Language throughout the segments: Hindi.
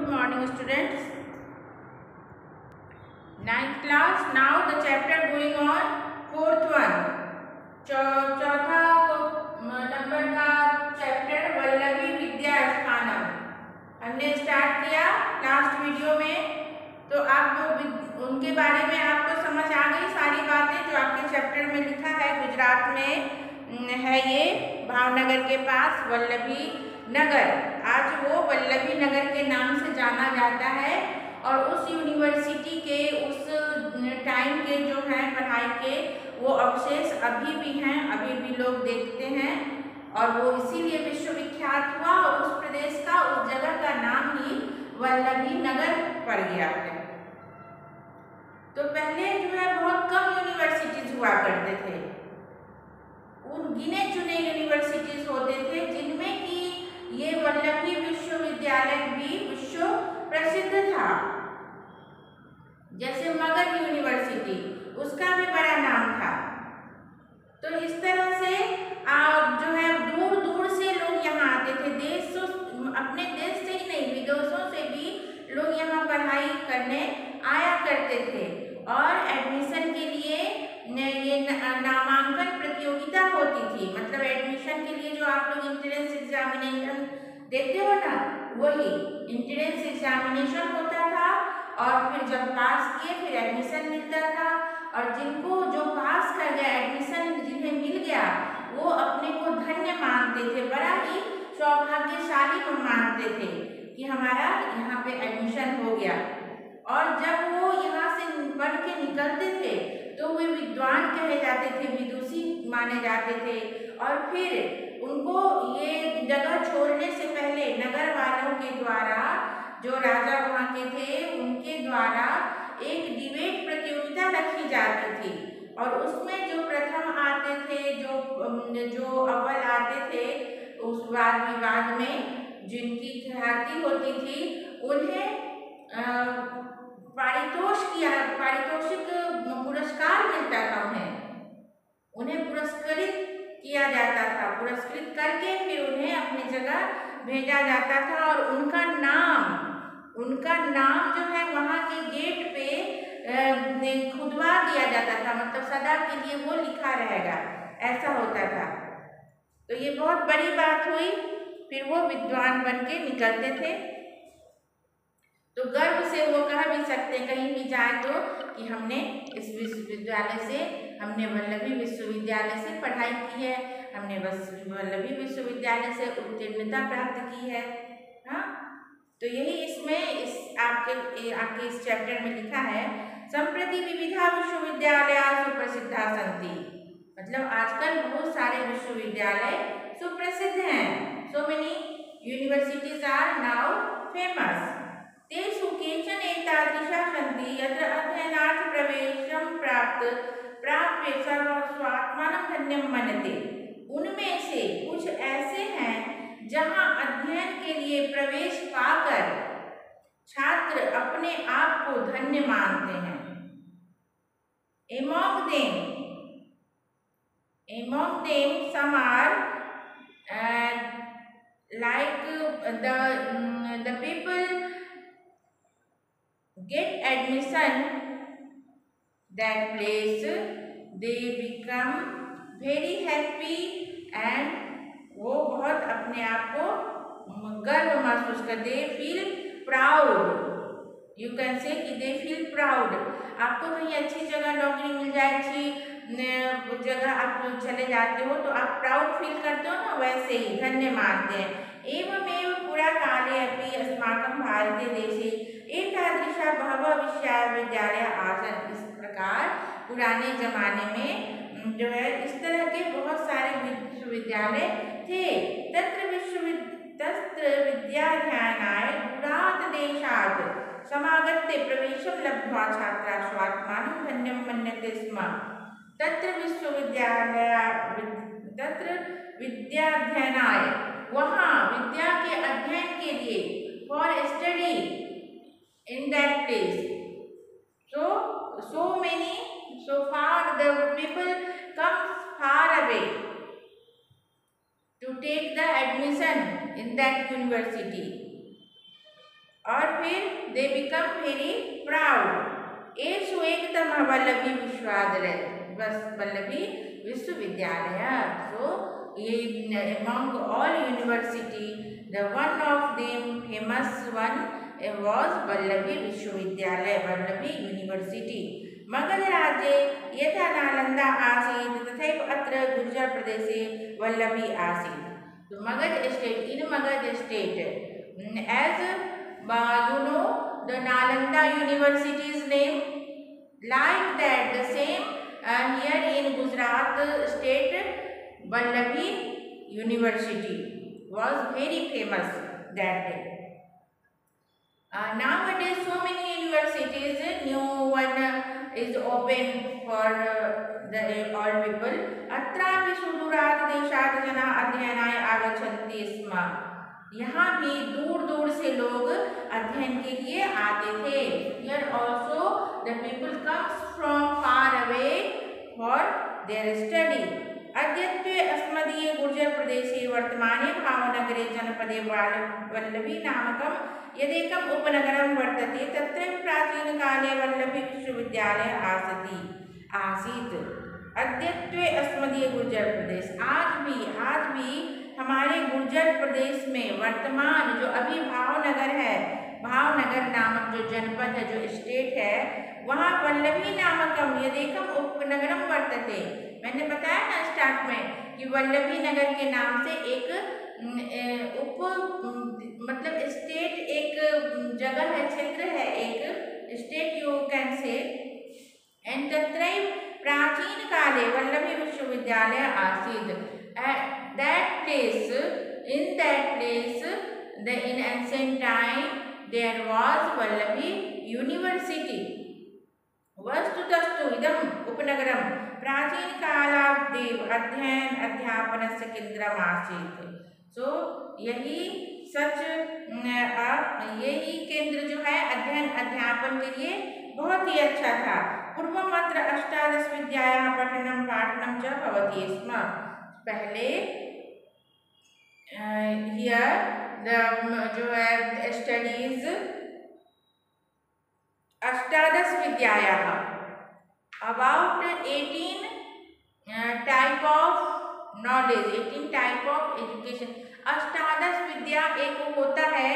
Good morning, students. Ninth class. Now the chapter going on. Fourth one. चौथा नंबर का चैप्टर वल्लभी विद्या स्थानम हमने स्टार्ट किया लास्ट वीडियो में। तो आप उनके बारे में आपको समझ आ गई सारी बातें जो आपके चैप्टर में लिखा है। गुजरात में है ये भावनगर के पास वल्लभी नगर। आज वो वल्लभी नगर के नाम से जाना जाता है और उस यूनिवर्सिटी के उस टाइम के जो हैं पढ़ाई के वो अवशेष अभी भी हैं, अभी भी लोग देखते हैं और वो इसीलिए विश्वविख्यात हुआ और उस प्रदेश का उस जगह का नाम ही वल्लभी नगर पड़ गया है। तो पहले जो है बहुत कम यूनिवर्सिटीज हुआ करते थे, उन गिने चुने यूनिवर्सिटीज होते थे जिनमें कि ये वल्लभी विश्वविद्यालय भी विश्व प्रसिद्ध था। जैसे मगध यूनिवर्सिटी, उसका भी बड़ा नाम था। तो इस तरह से जो है दूर दूर से लोग यहाँ आते थे, देशों अपने देश से ही नहीं विदेशों से भी लोग यहाँ पढ़ाई करने आया करते थे। और एडमिशन के लिए ये नामांकन प्रतियोगिता होती थी, मतलब एडमिशन के लिए जो आप लोग एंट्रेंस एग्जामिनेशन देते हो ना, वही एंट्रेंस एग्जामिनेशन होता था और फिर जब पास किए फिर एडमिशन मिलता था। और जिनको जो पास कर गया एडमिशन जिन्हें मिल गया वो अपने को धन्य मानते थे, बड़ा ही सौभाग्यशाली मानते थे कि हमारा यहाँ पे एडमिशन हो गया। और जब वो यहाँ से पढ़ के निकलते थे तो वे विद्वान कहे जाते थे, विदुषी माने जाते थे। और फिर उनको ये जगह छोड़ने से पहले नगर वालों के द्वारा, जो राजा वहाँ के थे उनके द्वारा एक डिबेट प्रतियोगिता रखी जाती थी और उसमें जो प्रथम आते थे, जो अव्वल आते थे उस वाद विवाद में जिनकी ख्याति होती थी उन्हें पारितोषिक पुरस्कार मिलता था। उन्हें पुरस्कृत किया जाता था, पुरस्कृत करके फिर उन्हें अपनी जगह भेजा जाता था और उनका नाम जो है वहाँ के गेट पे खुदवा दिया जाता था, मतलब सदा के लिए वो लिखा रहेगा, ऐसा होता था। तो ये बहुत बड़ी बात हुई, फिर वो विद्वान बन के निकलते थे। तो गर्व से वो कह भी सकते कहीं भी जाए तो कि हमने इस विश्वविद्यालय से, हमने वल्लभी विश्वविद्यालय से पढ़ाई की है, हमने वल्लभी विश्वविद्यालय से उत्तीर्णता प्राप्त की है। हाँ, तो यही इसमें आपके इस चैप्टर में लिखा है। संप्रति विविधा विश्वविद्यालय सुप्रसिद्धा सन्ति, मतलब आजकल बहुत सारे विश्वविद्यालय सुप्रसिद्ध हैं। So many universities are now famous. तेषु केचन एतादृशा सन्ति यत्र अध्ययनार्थ प्रवेशं प्राप्य स्वात्मानं धन्यं मन्यते। उनमें से कुछ ऐसे हैं जहां अध्ययन के लिए प्रवेश पाकर छात्र अपने आप को धन्य मानते हैं। Among them some are like the people get admission that place, they become very happy and वो बहुत अपने आप को गर्व महसूस करते, they feel proud, you can say कि they feel proud। आपको कहीं अच्छी जगह नौकरी मिल जाए, अच्छी जगह आप चले जाते हो तो आप प्राउड फील करते हो ना, वैसे ही धन्य मानते हैं। एवमेव पुरा काले अपि अस्माकं भारते देशे एतादृशा बहवः विश्वविद्यालय आसन्। इस प्रकार पुराने जमाने में जो है इस तरह के बहुत सारे विश्वविद्यालय थे। तत्र विद्याध्ययनाय दूरात् देशात् समागत्य प्रवेशं लब्ध्वा छात्राः स्वात्मानं धन्यं मन्यते स्म। तत्र विद्याध्ययनाय, वहाँ विद्या के अध्ययन के लिए, for study in that place. So far the people come far away to take the admission in that university. और फिर दे बिकम वेरी प्राउड। एषु एकतमः वल्लभी विश्वविद्यालय, बस वल्लभी विश्वविद्यालय। सो ये among all university, the one of them famous one was Vallabhi विश्वविद्यालय, वल्लभी यूनिवर्सिटी। मगध राज्ये यथा नालंदा आसीत् तथैव अत्र गुर्जर प्रदेशे वल्लभी आसीत्। तो Magadh state, in Magadh state, as you know the Nalanda University's name, like that the same here in Gujarat state Vallabhi University was very famous that day. Nowadays so many universities, new one is open for the all people. अत्रापि सुदूरात् देशात् जनाः अध्ययनाय आगच्छन्ति स्म। यहाँ भी दूर दूर से लोग अध्ययन के लिए आते थे। Here also the people comes from far away for their study. अद्यत्वे अस्मदीये गुर्जर प्रदेशे वर्तमाने भावनगरे जनपदे वल्लभी नामकं यदेकम् उपनगरं वर्तते, तत्र प्राचीनकाले वल्लभी विश्वविद्यालय आसीत्। अद्यत्वे अस्मदीय गुर्जर प्रदेश, आज भी हमारे गुर्जर प्रदेश में वर्तमान जो अभी भावनगर है, भावनगर नामक जो जनपद है, जो स्टेट है, वहाँ वल्लभी नामकम यदेकम उपनगरम वर्तते। मैंने बताया ना स्टार्ट में कि वल्लभी नगर के नाम से एक मतलब स्टेट, एक जगह है, क्षेत्र है, एक state you can say. And तत्रैव प्राचीन काले वल्लभी विश्वविद्यालय आसीत्। That place, in that place, in ancient time there was Vallabhi University. वस्तुतस्तु इदम् उपनगरं प्राचीनकालादेव अध्ययन अध्यापनस्य केन्द्रम् आसीत्। सो यही केंद्र जो है अध्ययन अध्यापन के लिए बहुत ही अच्छा था। पूर्वम् अत्र अष्टादश विद्यायाः पठनं पाठनं च भवति स्म। पहले here जो है स्टडीज अष्टादश विद्यायाः, about 18 type of knowledge, 18 type of education. अष्टादश विद्या एक होता है,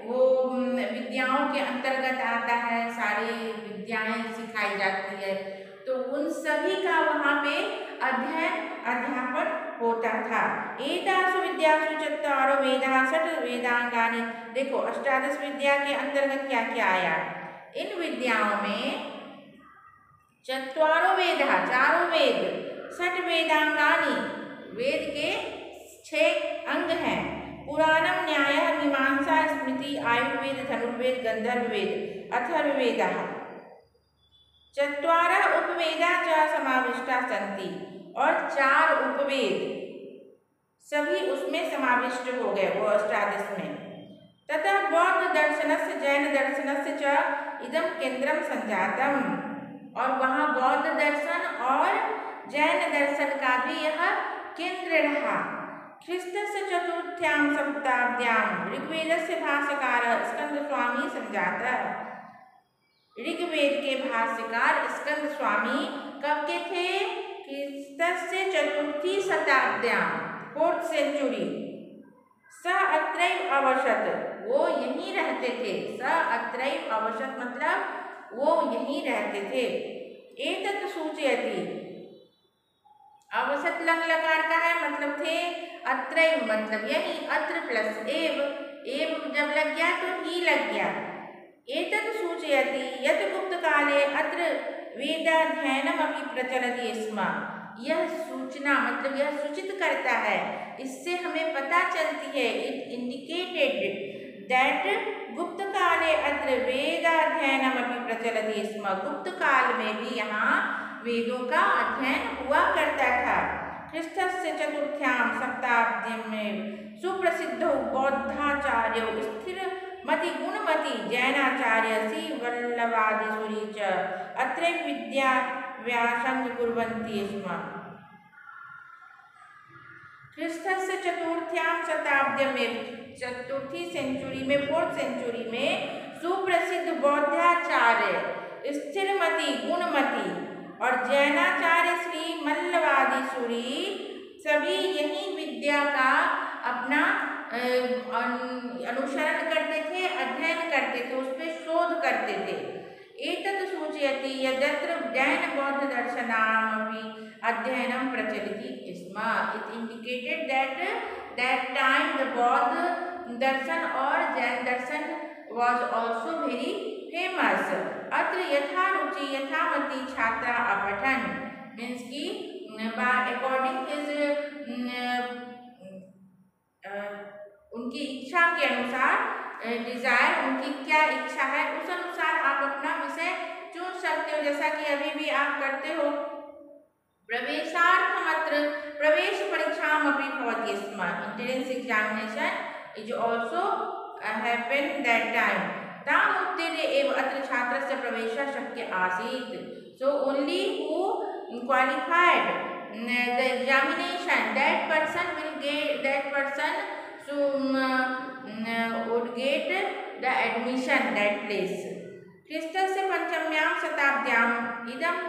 वो विद्याओं के अंतर्गत आता है, सारी विद्याएं सिखाई जाती है, तो उन सभी का वहाँ पे अध्ययन अध्यापन होता था। एतासु विद्यासु चत्वारो वेदाः षट् वेदांगानि। देखो अष्टादश विद्या के अंतर्गत क्या क्या आया। इन विद्याओं में चत्वारो वेदाः, चारों वेद, षट् वेदांगानि, वेद के 6 अंग हैं। पुराणम, न्यायः, मीमांसा, स्मृति, आयुर्वेद, धनुर्वेद, गंधर्ववेद, अथर्ववेदः। चत्वारः उपवेदाः च समाविष्टाः सन्ति, और 4 उपवेद सभी उसमें समाविष्ट हो गए वो अष्टादश में। तथा बौद्ध दर्शनस्य जैन दर्शनस्य च इदं केंद्रम संजातम, और वहाँ बौद्ध दर्शन और जैन दर्शन का भी यह केंद्र रहा। ख्रीस्तस्य चतुर्थ्यां शताब्द्यां ऋग्वेदस्य भाष्यकारः स्कंद स्वामी संजातः। ऋग्वेद के भाष्यकार स्कंद स्वामी कब के थे? ख्रीस्तस्य चतुर्थी शताब्द्यां, 4th century। स अत्रैव अवसत, वो यहीं रहते थे। स अत्रैव अवसत मतलब वो यहीं रहते थे। एतत् सूचयति, अवसत लंग लकार का है, मतलब थे। अत्रैव मतलब यही, अत्र प्लस एव, एव जब लग गया तो ही लग गया। एतत् सूचयति यत् गुप्त काले अत्र वेदाध्ययनमपि प्रचलति स्म। यह सूचना मतलब यह सूचित करता है, इससे हमें पता चलती है, इट इंडिकेटेड दैट गुप्त काले अत्र वेदाध्ययनमपि प्रचलति स्म। गुप्त काल में भी यहाँ वेदों का अध्ययन हुआ करता था। ख्रीस्तस्य चतुर्थ्यां शताब्दीं में सुप्रसिद्धौ बौद्धाचार्यौ स्थिरमति गुणमति जैनाचार्य श्री वल्लभादिसूरी च अत्रैव विद्या व्यासंग कुर्वन्ति स्म। ख्रीस्तस्य चतुर्थ्यां शताब्दीं में चतुर्थी सेंचुरी में, 4th सेंचुरी में सुप्रसिद्ध बौद्धाचार्य स्थिरमती, गुणमती और जैनाचार्य श्री मल्लवादीसुरी सभी यही विद्या का अपना अनुसरण करते थे, अध्ययन करते थे, उस पर शोध करते थे। एतत् सूचयति यदत्र जैन बौद्ध दर्शनामपि अध्ययनं प्रचलति स्म। It indicated that time the बौद्ध दर्शन और जैन दर्शन was also very famous। अत्र यथा रुचि यथामति छात्रा अपठन, मीन्स की अकॉर्डिंग हिज उनकी इच्छा के अनुसार, डिजायर, उनकी क्या इच्छा है उस अनुसार आप अपना विषय चुन सकते हो, जैसा कि अभी भी आप करते हो। प्रवेशार्थमत्र प्रवेश परीक्षामपि भवति स्म। Entrance examination is also happen that time. ताम उत्तीर्ण एव अत्र छात्रस्य प्रवेशः शक्य आसीत्। So only who qualified the examination, that person would get the admission that place। ख्रीस्तस्य पंचम्यां शताब्द्यां इदम्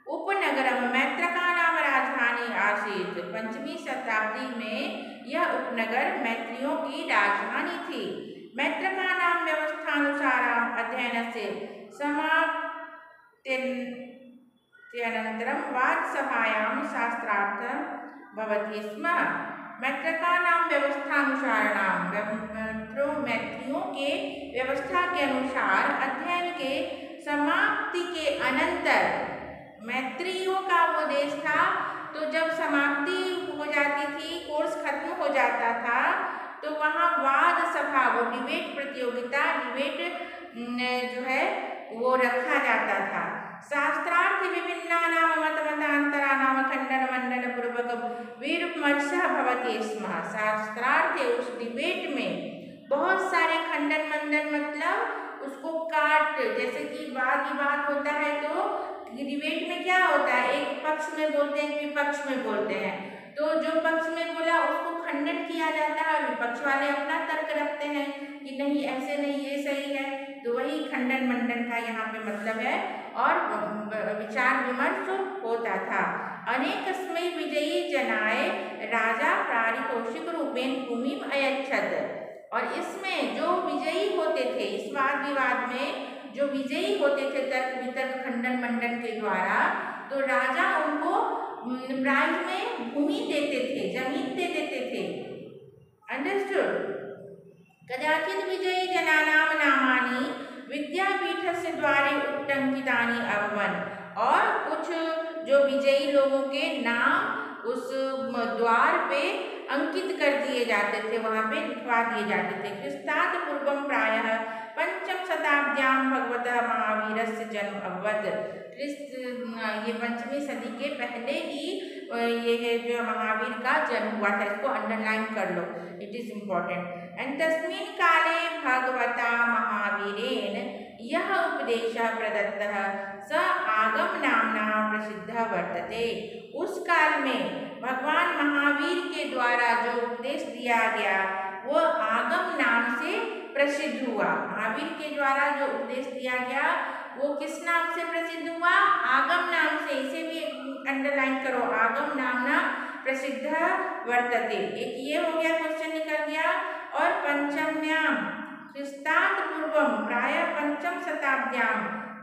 उपनगरम मैत्रका नाम राजधानी आसीत्। 5वीं शताब्दी में यह उपनगर मैत्रियों की राजधानी थी। मैत्रका नाम व्यवस्थानुसारम् अध्ययनस्य समाप्त्यनन्तरं वादसभायां शास्त्रार्थं भवति स्म। मैत्रका नाम व्यवस्थानुसारणाम, मैत्रियों के व्यवस्था के अनुसार अध्ययन के समाप्ति के अनंतर, मैत्रियों का वो देश था, तो जब समाप्ति हो जाती थी, कोर्स खत्म हो जाता था, तो वहाँ वाद सभा, वो डिबेट प्रतियोगिता, डिबेट जो है वो रखा जाता था। शास्त्रार्थ विभिन्नानां मतमतान्तराणां खंडन मंडन पूर्वक विमर्शः भवति स्म। शास्त्रार्थ उस डिबेट में बहुत सारे खंडन मंडन, मतलब उसको काट, जैसे कि वाद विवाद होता है तो डिबेट में क्या होता है, एक पक्ष में बोलते हैं, विपक्ष में बोलते हैं, तो जो पक्ष में बोला उसको खंडन किया जाता है, विपक्ष वाले अपना तर्क रखते हैं कि नहीं ऐसे नहीं, ये सही है। तो वही खंडन मंडन का यहाँ पे मतलब है, और विचार विमर्श होता था। अनेकस्मै विजयी जनाय राजा पारितोषिक रूपेण भूमिम अयच्छत्। और इसमें जो विजयी होते थे, इस वाद विवाद में जो विजयी होते थे तर्क वितर्क खंडन मंडन के द्वारा, तो राजा उनको प्राइज में भूमि देते थे, जमीन दे देते थे। अंडरस्टूड। कदाचित विजयी जनानां नामानि विद्यापीठस्य द्वारे उट्टङ्कितानि अभवन्। और कुछ जो विजयी लोगों के नाम उस द्वार पे अंकित कर दिए जाते थे, वहाँ पे लिखवा दिए जाते थे। ख्रीष्टात् पूर्वं प्रायः 5वीं शताब्द्यां भगवतः महावीरस्य जन्म अभवत्। ये 5वीं सदी के पहले ही ये है जो महावीर का जन्म हुआ था। इसको अंडरलाइन कर लो, इट इज इम्पोर्टेंट। एंड तस्मिन् काले भगवता महावीरेण यह उपदेशः प्रदत्तः स आगम नामना प्रसिद्धः वर्तते। उस काल में भगवान महावीर के द्वारा जो उपदेश दिया गया वो आगम नाम से प्रसिद्ध हुआ। महावीर के द्वारा जो उपदेश दिया गया वो किस नाम से प्रसिद्ध हुआ? आगम नाम से। इसे भी अंडरलाइन करो, आगम नामना प्रसिद्ध वर्तते। एक ये हो गया, क्वेश्चन निकल गया। और पंचम्याम ख्रीष्टात् पूर्वं प्रायः 5वीं शताब्द्यां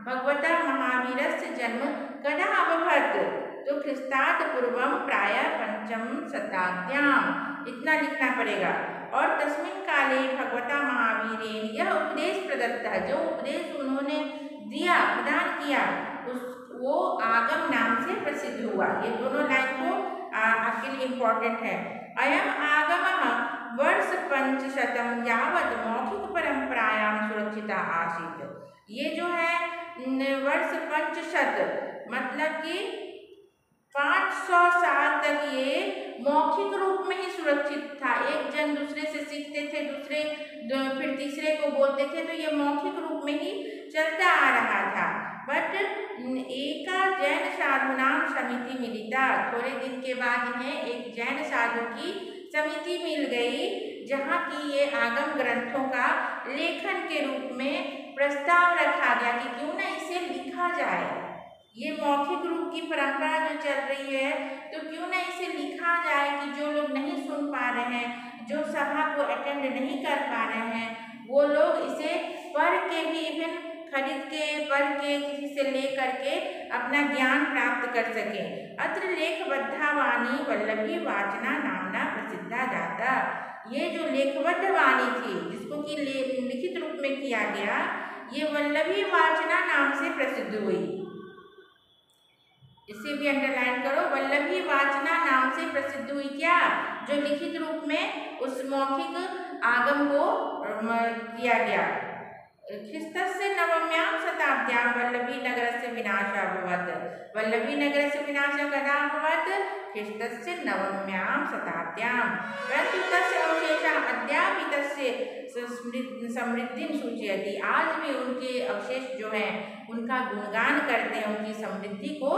भगवता महावीरस्य जन्म कदा अभवत्? तो ख्रीष्टात् पूर्वं प्रायः 5वीं शताब्द्यां, इतना लिखना पड़ेगा। और तस्मिन् काले भगवता महावीरेण यह उपदेश प्रदत्ता, जो उपदेश उन्होंने दिया, प्रदान किया, वो आगम नाम से प्रसिद्ध हुआ। ये दोनों लाइन को आपके लिए इम्पोर्टेंट है। अयम आगमः वर्ष 500 यावत् मौखिक परंपरायां सुरक्षिता आसीत्। ये जो है वर्ष 500 मतलब कि 500 साल तक ये मौखिक रूप में ही सुरक्षित था। एक जन दूसरे से सीखते थे, दूसरे फिर तीसरे को बोलते थे, तो ये मौखिक रूप में ही चलता आ रहा था। बट एका जैन साधुनाम समिति मिलिता, थोड़े दिन के बाद इन्हें एक जैन साधु की समिति मिल गई जहाँ की ये आगम ग्रंथों का लेखन के रूप में प्रस्ताव रखा गया कि क्यों ना इसे लिखा जाए। ये मौखिक रूप की परंपरा जो चल रही है, तो क्यों ना इसे लिखा जाए कि जो लोग नहीं सुन पा रहे हैं, जो सभा को अटेंड नहीं कर पा रहे हैं, वो लोग इसे पढ़ के भी, इवन खरीद के पढ़ के किसी से ले करके अपना ज्ञान प्राप्त कर सके। अत्र लेखबद्धा वाणी वल्लभी वाचना नामना प्रसिद्धा जाता। ये जो लेखबद्ध वाणी थी जिसको कि लिखित रूप में किया गया, ये वल्लभी वाचना नाम से प्रसिद्ध हुई। इसे भी अंडरलाइन करो, वल्लभी वाचना नाम से प्रसिद्ध हुई। क्या? जो लिखित रूप में उस मौखिक आगम को किया गया। ख्रिस्तस्य नवम्यां शताब्द्यां वल्लभी नगरस्य विनाशः अभवत्। वल्लभी नगरस्य विनाशः कदा अभवत्? ख्रिस्तस्य नवम्यां शताब्द्यां। परन्तु तस्य अवशेषः अद्यापि तस्य समृद्धिं सूचयति। आज भी उनके अवशेष जो हैं उनका गुणगान करते हैं, उनकी समृद्धि को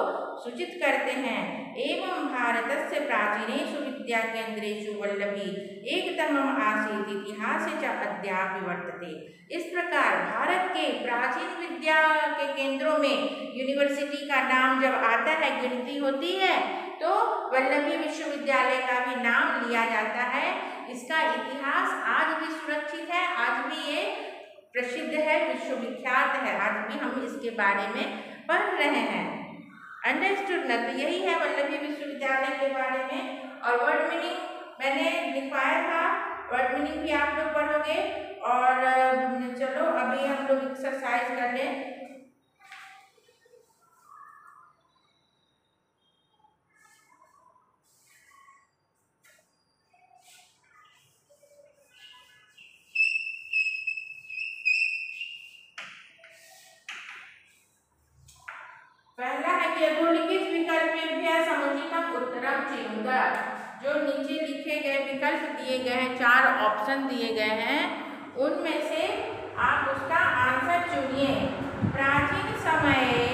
सूचित करते हैं। एवं भारतस्य प्राचीनेषु विद्याकेन्द्रेषु वल्लभी एकतमम् आसीत् इतिहासे च अद्यापि वर्तते। इस प्रकार भारत के प्राचीन विद्या के केंद्रों में यूनिवर्सिटी का नाम जब आता है, गिनती होती है, तो वल्लभी विश्वविद्यालय का भी नाम लिया जाता है। इसका इतिहास आज भी सुरक्षित है, आज भी ये प्रसिद्ध है, विश्वविख्यात है। आज भी हम इसके बारे में पढ़ रहे हैं। अंडरस्टूड ना? तो यही है वल्लभी विश्वविद्यालय के बारे में। और वर्ड मीनिंग मैंने लिखवाया था, वर्ड मीनिंग भी आप लोग पढ़ोगे। और चलो अभी हम लोग एक्सरसाइज कर लें। पहला है कि अधोलिखित विकल्पेभ्यः समुचितम् उत्तरं चेयुः। जो नीचे लिखे गए विकल्प दिए गए हैं, 4 ऑप्शन दिए गए हैं, उनमें से आप उसका आंसर चुनिए। प्राचीन समये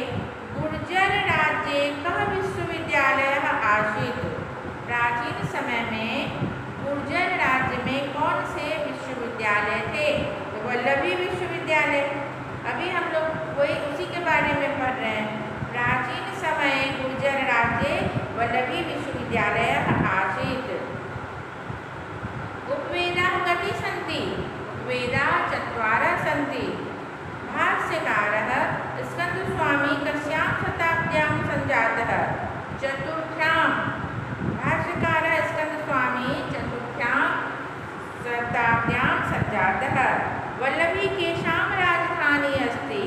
गुर्जर राज्ये कः विश्वविद्यालयः आसीत्? प्राचीन समय में गुर्जर राज्य में कौन से विश्वविद्यालय थे? तो वल्लभी विश्वविद्यालय। अभी हम लोग वही उसी के बारे में पढ़ रहे हैं। प्राचीन समय गुर्जर राज्ये वल्लभी विश्वविद्यालयः आसीत्। उपवेदाः कति सन्ति? उपवेदाः 4 सन्ति। भाष्यकारः स्कन्दस्वामी कस्यां शताब्द्यां सञ्जातः? 4th। भाष्यकारः स्कन्दस्वामी 4th शताब्द्यां सञ्जातः। वल्लभी केषां राजधानी अस्ति?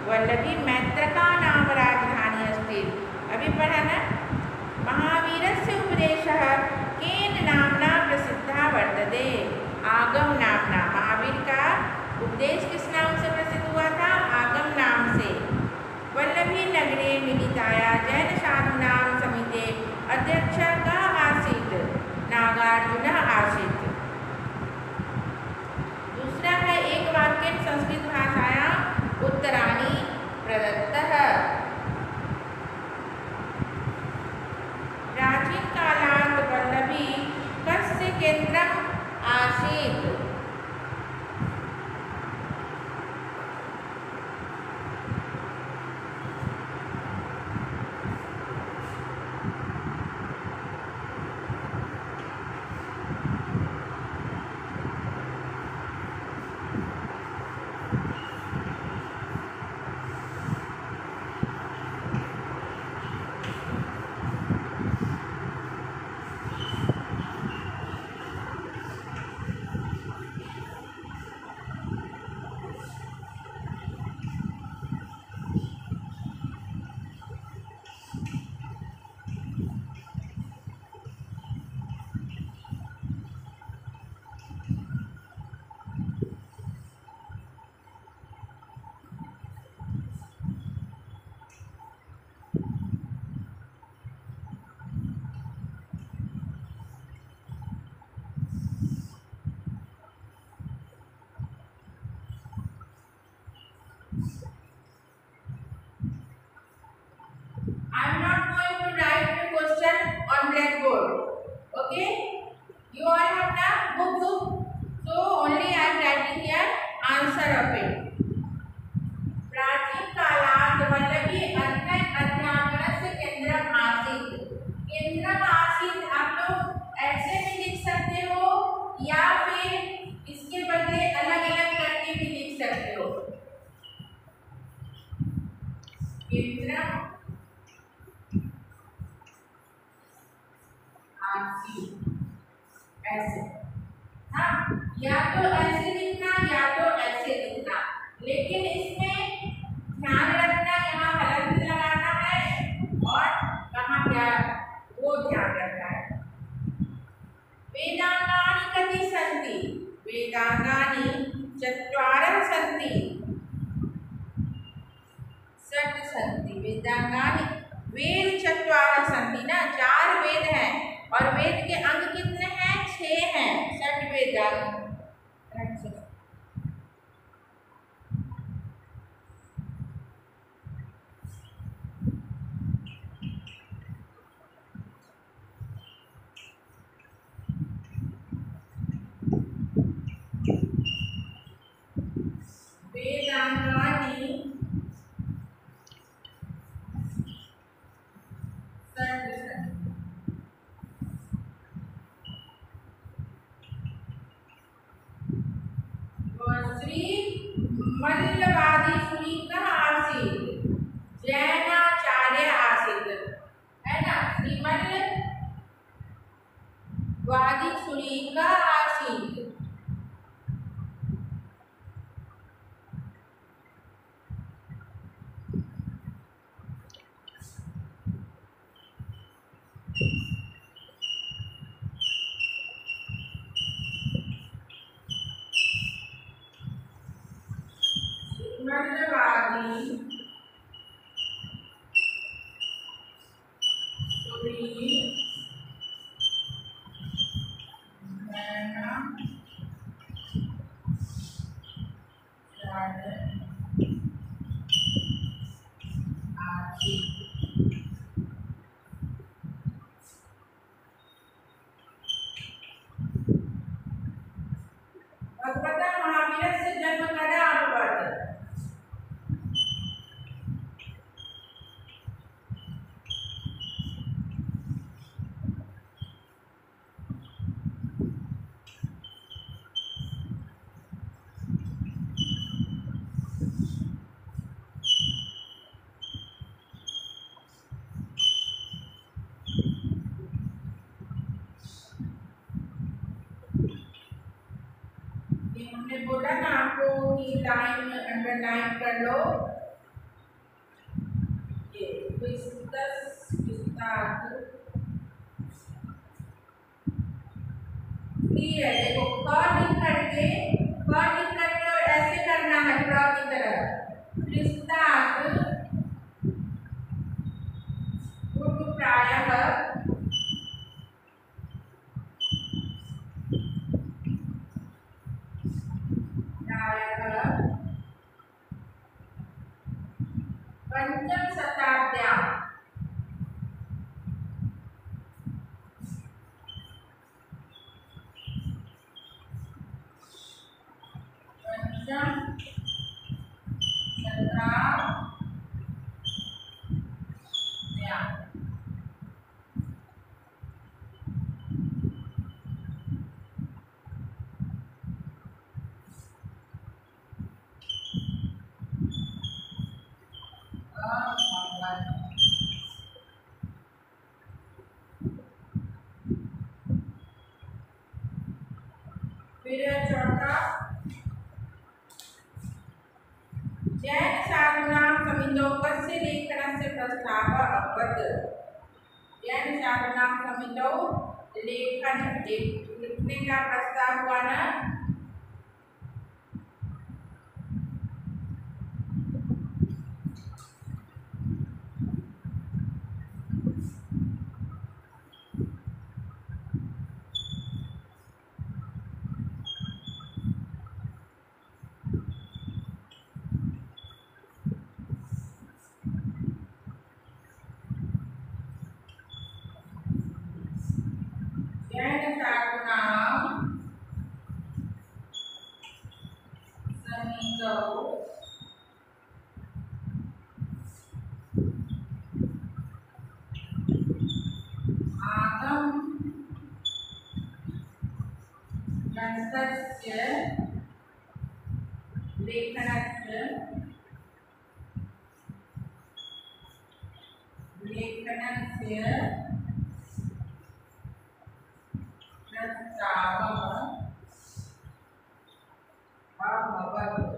वल्लभी मैत्रका नाम राजधानी अस्ति। अभी पढ़ा ना? महावीरस्य उपदेशः केन नाम्ना प्रसिद्धः वर्तते? आगम नाम्ना। महावीर का उपदेश किस नाम से प्रसिद्ध हुआ था? आगम नाम से। वल्लभी नगरे मिलिताया जैन साधूनां समिते अध्यक्षः कः आसीत्? नागार्जुनः आसीत्। दूसरा है एक वाक्य संस्कृत भाषायां उत्तराणि प्रदत्तः। प्राचीन कालात् वल्लभी कस्य केन्द्रम् आसीत्? I am not going to write the question on blackboard. Okay? You all have the book, so only I am writing here answer of it. प्राचीन कालात् वल्लभी अध्ययन अध्यापनस्य केंद्रम आसीत्। केंद्रम आसीत् आप लोग ऐसे भी लिख सकते हो या फिर इसके बदले अलग अलग करके भी लिख सकते हो। केंद्रम आसीत् ऐसे, हाँ, या तो ऐसे लिखना या तो ऐसे लिखना, लेकिन इसमें ध्यान रखना यहाँ हलंत लगाना है और कहाँ क्या वो ध्यान रखना है। वेदांगानि कति सन्ति? वेदांगानि चत्वारः सन्ति। षट् सन्ति वेदांगानि। वेद चत्वारः सन्ति ना, 4 वेद हैं और वेद के अंग कितने हैं? 6 हैं। षट् वेदांग। वेदांगानि श्री मल्लवादी सुनीता आसीत्, जैनाचार्य आसीत्, है ना। श्रीमल्ल वादी सुनीता आसीत्। मल्लवादी भगवता महावीरस्य जन्म कदा अभवत्? हमने बोला ना आपको कि लाइन अंडरलाइन कर लो। ये है, देखो क लिख करके और ऐसे करना है प्र की तरह। विस्तार प्रायः पंचम शताब्द्यां फिर चौथा जैन साधूनां समितौ कस्य लेखनस्य प्रस्तावः अभवत्? जैन साधूनां समितौ लिखने का प्रस्ताव हुआ ना। जैन साधूनां आगम ग्रंथस्य लेखनस्य प्रस्तावः अभवत्।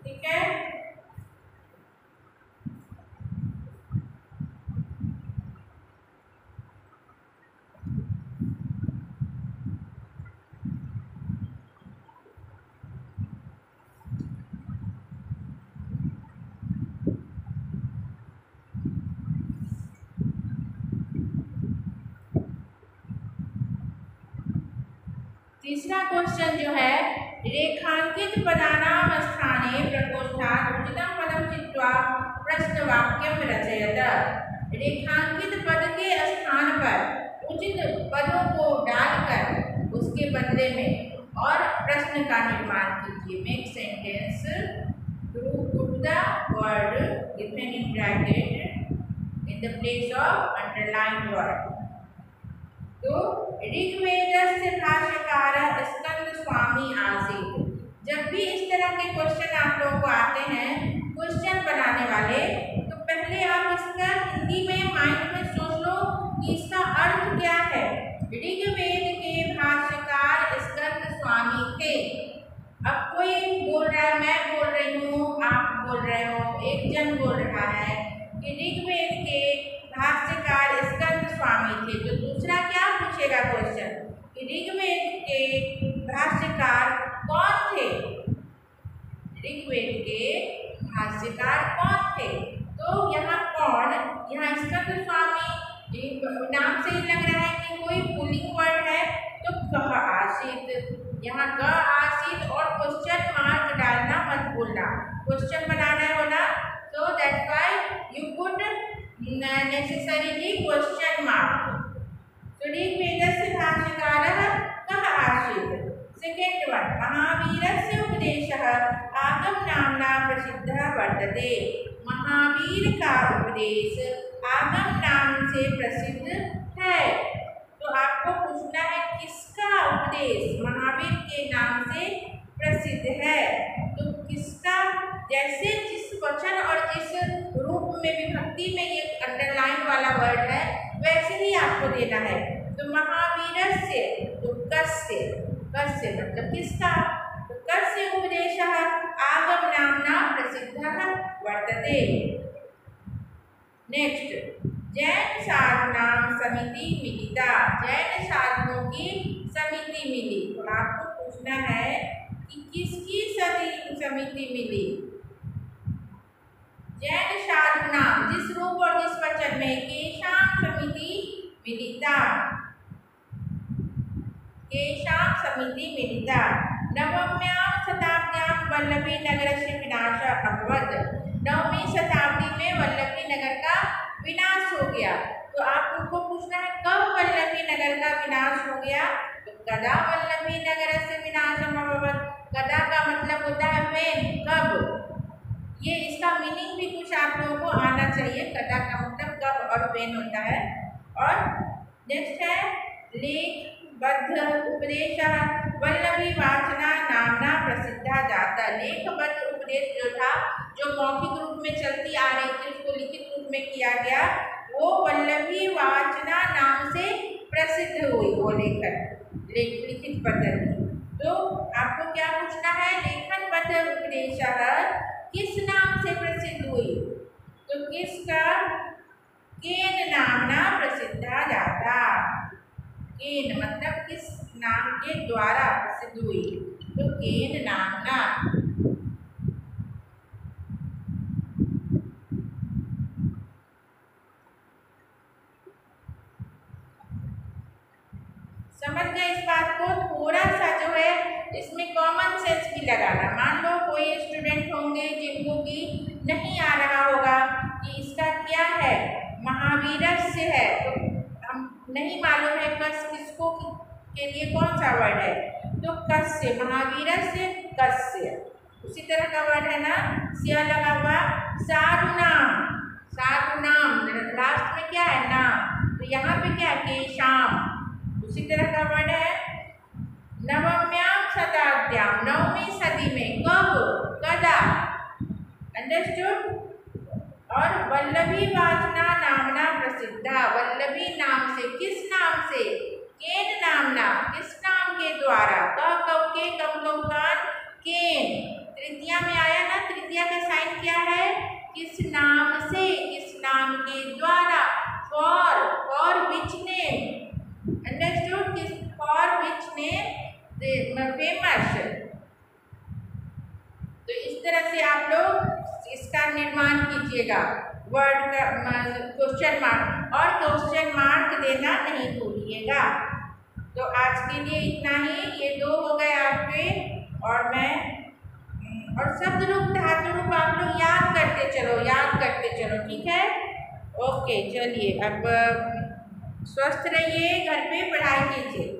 ठीक है। तीसरा क्वेश्चन जो है, रेखांकित पदानां स्थाने प्रकोष्ठात् उचितं पदं चित्वा प्रश्नवाक्यं रचयत। रेखांकित पद के स्थान पर उचित पदों को डालकर उसके बदले में और प्रश्न का निर्माण कीजिए। Make sentence through put the word given in bracket in the place of underline word. तो ऋग्वेदस्य भाष्यकारः स्कंद स्वामी आसीत्। जब भी इस तरह के क्वेश्चन आप लोगों को आते हैं क्वेश्चन बनाने वाले, तो पहले आप इसका हिंदी में माइंड में सोच लो कि इसका अर्थ क्या है। ऋग्वेद के भाष्यकार स्कंद स्वामी थे। अब कोई बोल रहा है, मैं बोल रही हूँ, आप बोल रहे हो, एक जन बोल रहा है कि ऋग्वेद के भाष्यकार स्कंद स्वामी थे। तो दूसरा क्या पूछेगा क्वेश्चन कि ऋग्वेद के भाष्यकार कौन थे। ऋग्वेद के भाष्यकार कौन थे। तो यहाँ कौन, यहाँ स्कंद स्वामी नाम से ही लग रहा है कि कोई पुल्लिंग वर्ड है, तो कह आसीत। यहाँ क आसीत और क्वेश्चन मार्क डालना मत भूलना। क्वेश्चन बनाना है ना, so that's why you put necessarily question mark. So ऋग्वेदस्य भाष्यकारः कः आसीत्। सेकेंड वन, महावीरस्य उपदेशः आगम नाम्ना प्रसिद्धः वर्तते। महावीर का उपदेश आगम नाम से प्रसिद्ध है। तो आपको पूछना है किसका उपदेश महावीर के नाम से प्रसिद्ध है। तो किसका, जैसे जिस वचन और जिस रूप में विभक्ति में ये अंडरलाइन वाला वर्ड है वैसे ही आपको देना है। तो महावीरस्य, तो कस्य, कस्य मतलब किसका, तो कस्य उपदेशः आगम नाम्ना प्रसिद्धः वर्तते। नेक्स्ट, जैन साधनां समिति मिलिता। जैन साधनों की समिति मिली। तो आपको पूछना है कि किसकी समिति मिली। जैन साधना जिस रूप और जिस वचन में, केषां समिति मिलिता, केषां समिति मिलिता। नवम्यां शताब्द्यां वल्लभी नगरस्य विनाशः अभवत्। 9वीं शताब्दी में वल्लभी नगर का विनाश हो गया। तो आप उनको पूछना है कब वल्लभी नगर का विनाश हो गया। तो कदा वल्लभी नगरस्य विनाशः अभवत्। कदा का मतलब होता है व्हेन, कब। ये इसका मीनिंग भी कुछ आप लोगों को आना चाहिए। कदा का मतलब कब और व्हेन होता है। और नेक्स्ट है लेखबद्ध उपदेशः वल्लभी वाचना नामना प्रसिद्धा जाता। लेखबद्ध उपदेश जो था, जो मौखिक रूप में चलती आ रही थी, उसको लिखित रूप में किया गया, वो वल्लभी वाचना नाम से प्रसिद्ध हुई। वो लिखित पद्धति। तो आपको क्या पूछना है, लेखनबद्ध उपदेशः किस नाम से प्रसिद्ध हुई। तो किसका, केन नामना प्रसिद्धा जाता। केन मतलब किस नाम के द्वारा प्रसिद्ध हुई। तो केन नामना। समझ गए इस बात को। थोड़ा सा जो है इसमें कॉमन सेंस भी लगाना। मान लो कोई स्टूडेंट होंगे जिनको कि नहीं आ रहा होगा कि इसका क्या है, महावीरस्य है, तो नहीं मालूम है कस किसको के लिए कौन सा वर्ड है, तो कस्य, महावीरस्य कस्य। उसी तरह का वर्ड है ना, सिया लगा हुआ, सारुनाम, सारुनाम लास्ट में क्या है, नाम, तो यहाँ पे क्या है, केशाम। उसी तरह का वर्ड है नवम्याम शताब्द्याम, 9वीं सदी में, कब, कदा, अंडरस्टूड। और वल्लभी वाचना नामना प्रसिद्धा, वल्लभी नाम से, किस नाम से, केन नामना, किस नाम के द्वारा, के कम कान केन, तृतीया में आया ना, तृतीया का साइन क्या है, किस नाम से, किस नाम के द्वारा, फॉर विच नेम, अंडरस्टूड, किस, फॉर विच नेम फेमस। तो इस तरह से आप लोग इसका निर्माण कीजिएगा, वर्ड का क्वेश्चन मार्क, और क्वेश्चन मार्क देना नहीं भूलिएगा। तो आज के लिए इतना ही, ये 2 हो गए आपके, और मैं और शब्द रूप धातु रूप आप लोग याद करते चलो, ठीक है। ओके, चलिए अब स्वस्थ रहिए, घर पे पढ़ाई कीजिए।